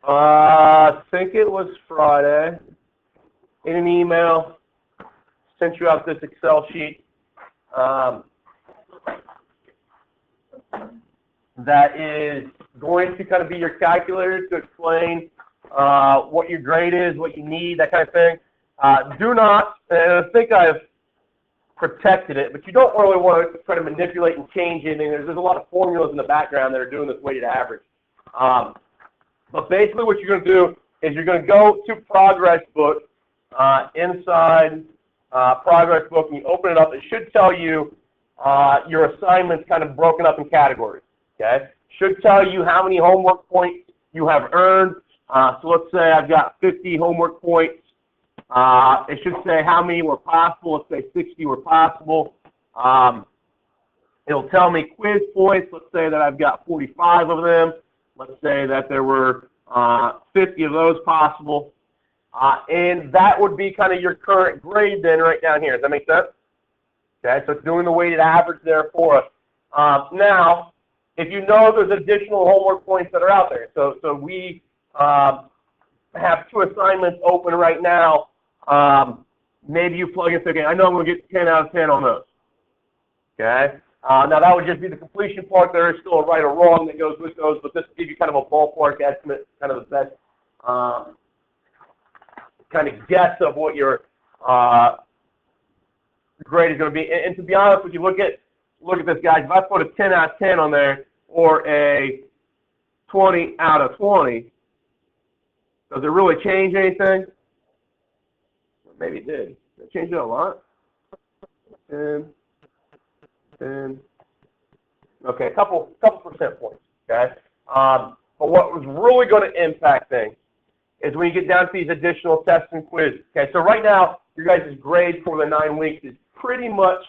I think it was Friday. In an email, sent you out this Excel sheet that is going to kind of be your calculator to explain what your grade is, what you need, that kind of thing. Do not, and I think I've protected it, but you don't really want to try to manipulate and change anything. There's a lot of formulas in the background that are doing this weighted average. But basically what you're going to do is you're going to go to Progress Book, inside Progress Book, and you open it up. It should tell you your assignments kind of broken up in categories. Okay? Should tell you how many homework points you have earned. So let's say I've got 50 homework points. It should say how many were possible. Let's say 60 were possible. It'll tell me quiz points. Let's say that I've got 45 of them. Let's say that there were 50 of those possible. And that would be kind of your current grade then right down here. Does that make sense? Okay, so it's doing the weighted average there for us. Now, if you know there's additional homework points that are out there, so we have 2 assignments open right now. Maybe you plug in, okay, I know I'm going to get 10 out of 10 on those. Okay? Now, that would just be the completion part. There is still a right or wrong that goes with those, but this will give you kind of a ballpark estimate, kind of the best kind of guess of what your grade is going to be. And to be honest with you, look at this, guys. If I put a 10 out of 10 on there or a 20 out of 20, does it really change anything? Maybe it did. Did it change it a lot? 10. Okay, a couple percent points. Okay, but what was really going to impact things is when you get down to these additional tests and quizzes. Okay, so right now your guys' grade for the 9 weeks is pretty much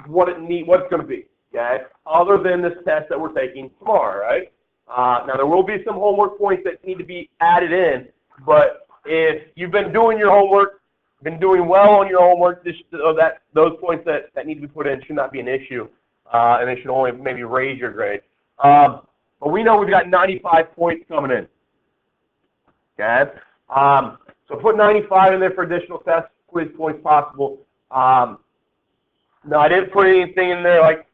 what it's going to be. Okay, other than this test that we're taking tomorrow, right? Now there will be some homework points that need to be added in, but if you've been doing your homework, been doing well on your homework, those points that need to be put in should not be an issue, and they should only maybe raise your grade. But we know we've got 95 points coming in. Okay, so put 95 in there for additional test quiz points possible. No, I didn't put anything in there like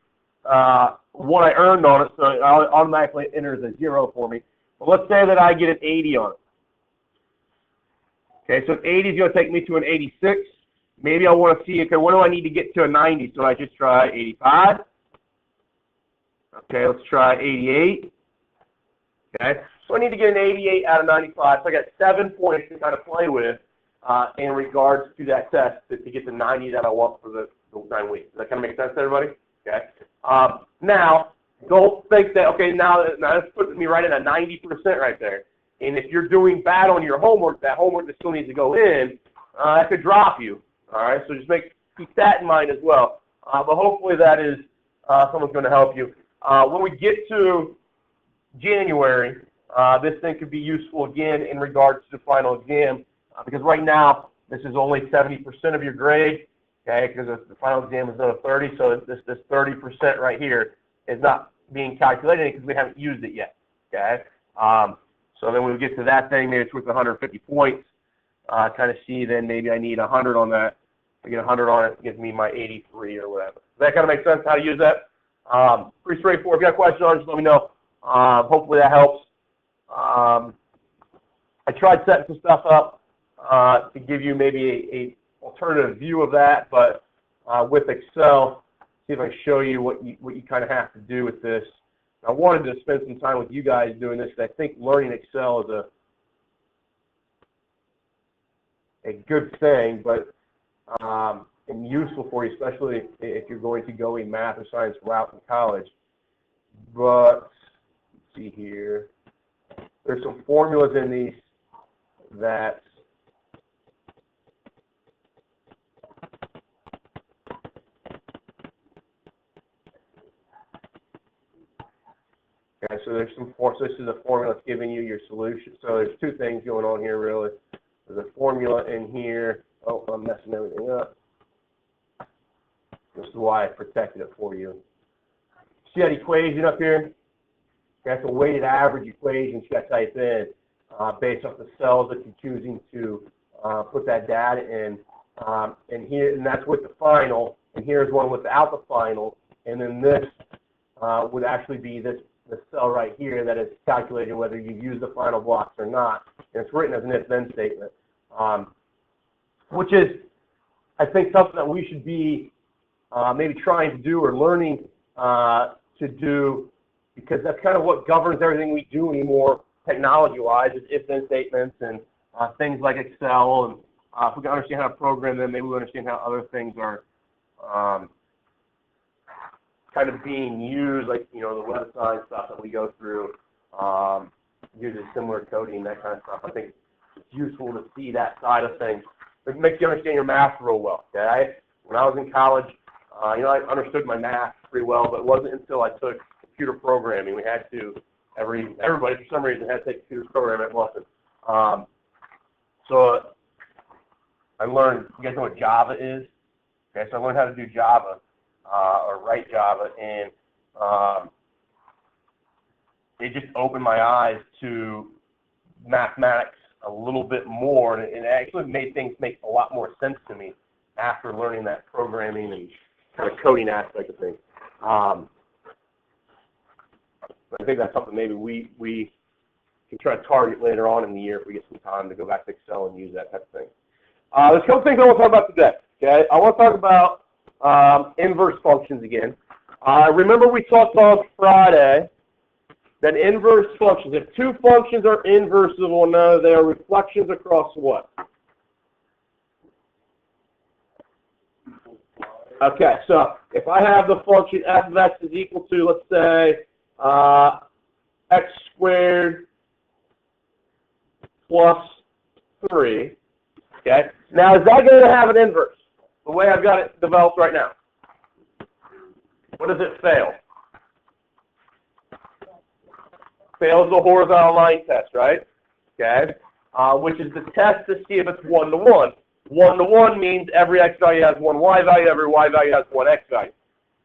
what I earned on it, so it automatically enters a 0 for me. But let's say that I get an 80 on it. Okay, so 80 is going to take me to an 86. Maybe I want to see, okay, what do I need to get to a 90? So I just try 85. Okay, let's try 88. Okay, so I need to get an 88 out of 95. So I got 7 points to kind of play with in regards to that test to get the 90 that I want for the 9 weeks. Does that kind of make sense to everybody? Okay. Now, don't think that, okay, now that's putting me right at a 90% right there. And if you're doing bad on your homework, that homework that still needs to go in, that could drop you. All right, so just keep that in mind as well. But hopefully that is someone's going to help you. When we get to January, this thing could be useful again in regards to the final exam, because right now this is only 70% of your grade. Okay, because the final exam is done at 30, so this 30% right here is not being calculated because we haven't used it yet. Okay. So then when we get to that thing, maybe it's worth 150 points. Kind of see then maybe I need 100 on that. If I get 100 on it, it gives me my 83 or whatever. Does that kind of make sense how to use that? Pretty straightforward. If you got questions on it, just let me know. Hopefully that helps. I tried setting some stuff up to give you maybe a alternative view of that, but with Excel, see if I can show you what you kind of have to do with this. I wanted to spend some time with you guys doing this, because I think learning Excel is a good thing, but and useful for you, especially if you're going to go a math or science route in college. But let's see here, there's some formulas in these that okay, so there's some so this is a formula that's giving you your solution. So there's 2 things going on here really. There's a formula in here. Oh, I'm messing everything up. This is why I protected it for you. See that equation up here? That's a weighted average equation you got to type in. based off the cells that you're choosing to put that data in. And that's with the final, and here's one without the final, and then this would actually be this cell right here that is calculating whether you use the final blocks or not, and it's written as an if-then statement, which is, I think, something that we should be maybe trying to do or learning to do, because that's kind of what governs everything we do anymore, technology-wise, is if-then statements and things like Excel. And if we can understand how to program them, maybe we understand how other things are kind of being used, like, you know, the web science stuff that we go through, uses similar coding, that kind of stuff. I think it's useful to see that side of things. It makes you understand your math real well. Okay? When I was in college, you know, I understood my math pretty well, but it wasn't until I took computer programming. We had to, everybody for some reason had to take computer programming at lesson. So I learned, you guys know what Java is? Okay, so I learned how to do Java, or write Java, and it just opened my eyes to mathematics a little bit more, and it actually made things make a lot more sense to me after learning that programming and kind of coding aspect of things. I think that's something maybe we can try to target later on in the year if we get some time to go back to Excel and use that type of thing. There's a couple things I want to talk about today. Okay, I want to talk about inverse functions again. Remember we talked on Friday that inverse functions, if two functions are inverses of one another, they are reflections across what? Okay, so if I have the function f of x is equal to, let's say, x squared plus 3, okay? Now, is that going to have an inverse, the way I've got it developed right now? What does it fail? Fails the horizontal line test, right? Okay, which is the test to see if it's 1-to-1. 1-to-1 means every x value has one y value, every y value has one x value.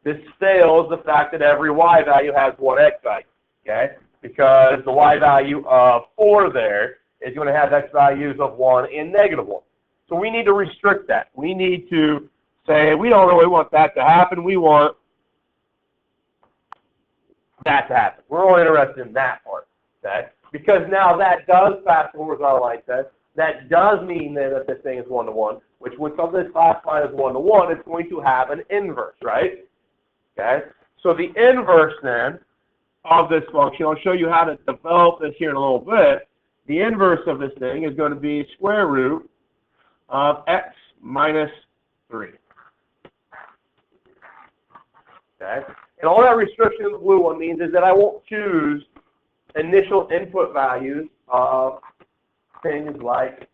This fails the fact that every y value has one x value, okay? Because the y value of 4 there is going to have x values of 1 and -1. So we need to restrict that. We need to say we don't really want that to happen. We want that to happen. We're only interested in that part, okay? Because now that does pass the horizontal line test. That does mean that this thing is 1-to-1, which when something is classified as 1-to-1, it's going to have an inverse, right? Okay? So the inverse then of this function, I'll show you how to develop this here in a little bit. The inverse of this thing is going to be square root of x minus 3. Okay? And all that restriction in the blue one means is that I won't choose initial input values of things like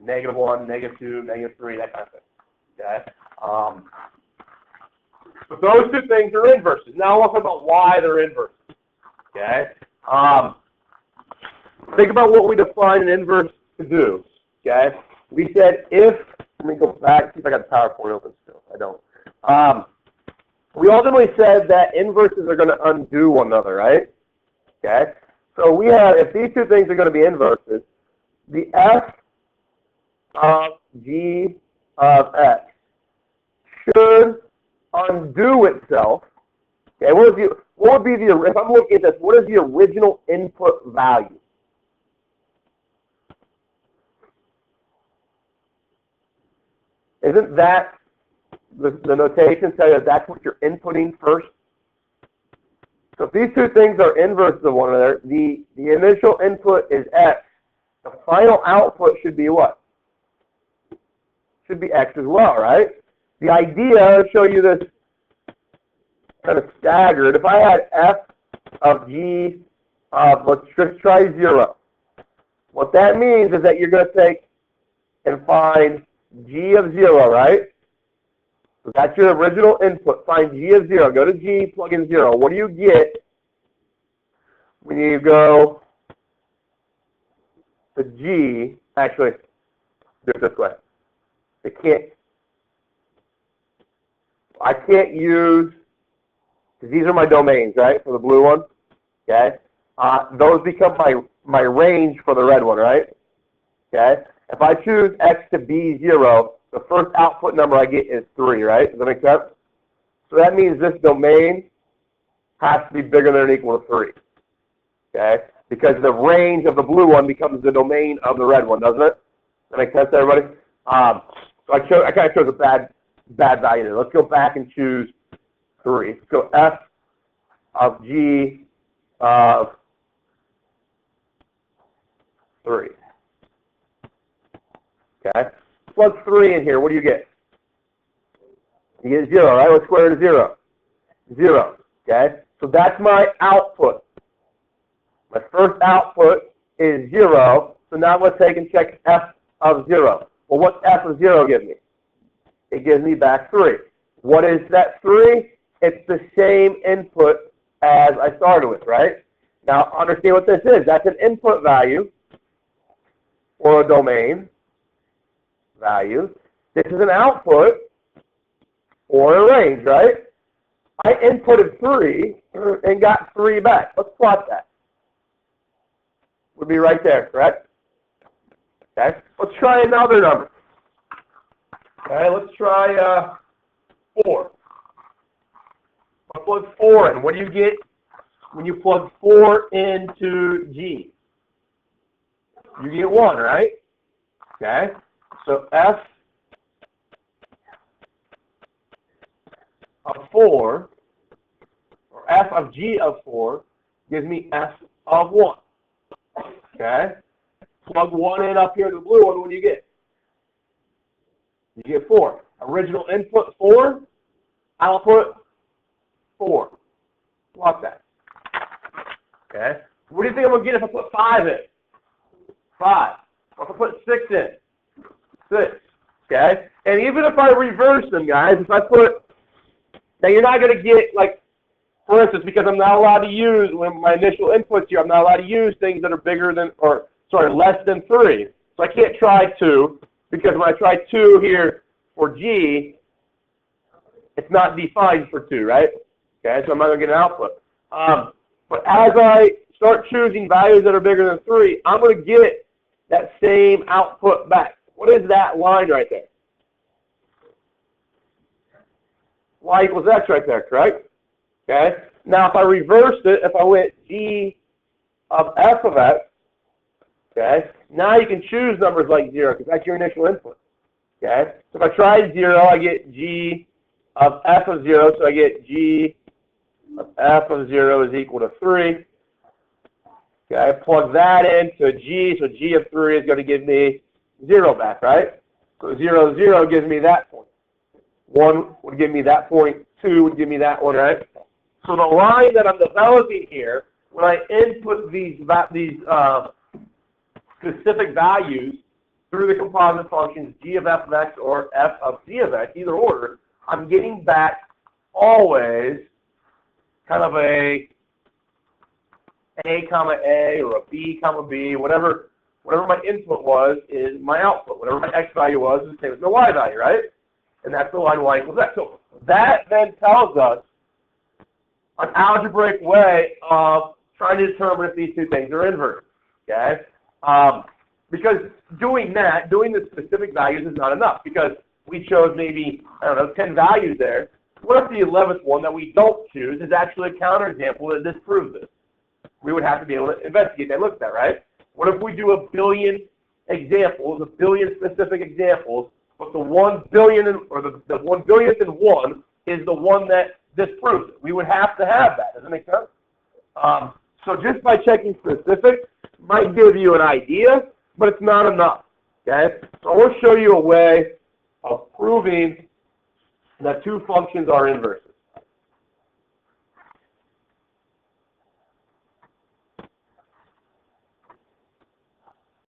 -1, -2, -3, that kind of thing. Okay? But those two things are inverses. Now I want to talk about why they're inverses. Okay? Think about what we define an inverse to do. Okay? We said if, let me go back, see if I got the PowerPoint open still. I don't. We ultimately said that inverses are going to undo one another, right? Okay? So we have, if these two things are going to be inverses, the f of g of x should undo itself. Okay, what would be the, if I'm looking at this, what is the original input value? Isn't that the notation tell you that's what you're inputting first? So if these two things are inverses of one another, the initial input is x. The final output should be what? Should be x as well, right? The idea, I'll show you this kind of staggered. If I had f of g of, let's just try 0. What that means is that you're going to take and find g of 0, right? So that's your original input. Find g of 0. Go to g, plug in 0. What do you get when you go to g? Actually, do it this way. I can't use, because these are my domains, right, for the blue one, okay? Those become my my range for the red one, right? Okay. If I choose x to be 0, the first output number I get is 3, right? Does that make sense? So that means this domain has to be bigger than or equal to 3. Okay? Because the range of the blue one becomes the domain of the red one, doesn't it? Does that make sense to everybody? So I kind of chose a bad value there. Let's go back and choose 3. Let's go f of g of 3. Okay? Plug 3 in here. What do you get? You get 0, right? What's square root of 0? 0. Okay? So that's my output. My first output is 0. So now let's take and check f of 0. Well, what's f of 0 give me? It gives me back 3. What is that 3? It's the same input as I started with, right? Now, understand what this is. That's an input value or a domain value. This is an output or a range, right? I inputted 3 and got 3 back. Let's plot that. Would be right there, correct? Okay. Let's try another number. Okay, let's try 4. I'll plug 4 in. What do you get when you plug 4 into G? You get 1, right? Okay. So f of 4, or f of g of 4, gives me f of 1. Okay? Plug 1 in up here to the blue one, what do you get? You get 4. Original input 4, output 4. Plot that. Okay? What do you think I'm going to get if I put 5 in? 5. Or if I put 6 in? 6. Okay? And even if I reverse them, guys, if I put, now you're not going to get, like, for instance, because I'm not allowed to use, when my initial inputs here, I'm not allowed to use things that are bigger than, or, sorry, less than 3. So I can't try 2, because when I try 2 here for G, it's not defined for 2, right? Okay, so I'm not going to get an output. But as I start choosing values that are bigger than 3, I'm going to get that same output back. What is that line right there? Y equals x right there, correct? Okay. Now, if I reversed it, if I went G of f of x, okay, now you can choose numbers like 0, because that's your initial input. Okay. So if I try 0, I get G of f of 0, so I get G of f of 0 is equal to 3. Okay, I plug that into G, so G of 3 is going to give me 0 back, right? So 0, 0 gives me that point. 1 would give me that point. 2 would give me that one, right? So the line that I'm developing here, when I input these specific values through the composite functions G of f of x or f of g of x, either order, I'm getting back always kind of a comma A or a B comma B, whatever my input was is my output. Whatever my x value was is the same as my y value, right? And that's the line y equals x. So that then tells us an algebraic way of trying to determine if these two things are inverse. Okay? Because doing the specific values is not enough, because we chose maybe, I don't know, 10 values there. What if the 11th one that we don't choose is actually a counterexample that disproves this? We would have to be able to investigate that, look at that, right? What if we do a billion examples, a billion specific examples, but the 1 billion, or the 1 billionth and one is the one that disproves it? We would have to have that. Does that make sense? So just by checking specifics might give you an idea, but it's not enough. Okay? So I will show you a way of proving that two functions are inverses.